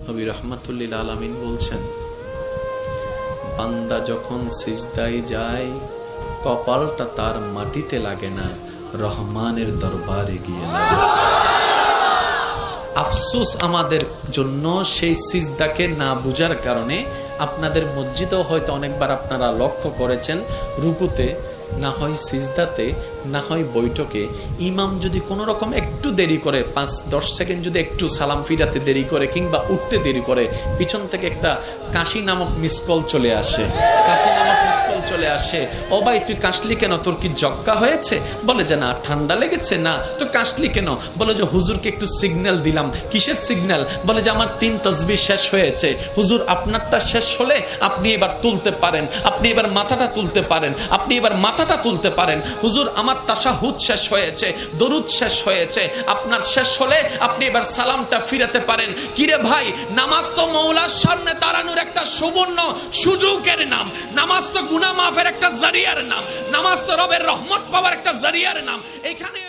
নবী রাহমাতুল লিল আলামিন বলছেন, বান্দা যখন সিজদায় যায় কপালটা তার মাটিতে লাগে না, রহমানের দরবারে গিয়ে লাগে। আফসোস আমাদের জন্য সেই সিজদাকে না বুঝার কারণে। আপনাদের মসজিদেও হয়তো অনেকবার আপনারা লক্ষ্য করেছেন, রুকুতে না হয় সিজদাতে না হয় বৈঠকে ইমাম যদি কোনো রকম একটু দেরি করে, 5-10 সেকেন্ড যদি একটু সালাম ফিরাতে দেরি করে কিংবা উঠতে দেরি করে, পিছন থেকে একটা কাশি নামক মিসকল চলে আসে। কাশি নামক মিসকল চলে আসে, ও ভাই তুই কাশলি কেন, তোর কি জক্কা হয়েছে? বলে যে না, ঠান্ডা লেগেছে। না তো কাশলি কেন? বলে যে হুজুরকে একটু সিগন্যাল দিলাম। কিসের সিগন্যাল? বলে যে আমার 3 তাসবিহ শেষ হয়েছে। হুজুর আপনারটা শেষ হলে আপনি এবার তুলতে পারেন, আপনি এবার মাথাটা তুলতে পারেন, আপনি এবার মাথাটা তুলতে পারেন। হুজুর আমার তাশাহুদ শেষ হয়েছে, দরুদ শেষ হয়েছে, আপনার শেষ হলে আপনি এবার সালামটা ফিরাতে পারেন। কিরে ভাই, নামাজ তো মওলার সামনে দাঁড়ানোর একটা সুবর্ণ সুযোগের নাম, নামাজ তো গুনাহ মাফের একটা জারিয়ার নাম, নামাজ তো রবের রহমত পাওয়ার একটা জারিয়ার নাম। এখানে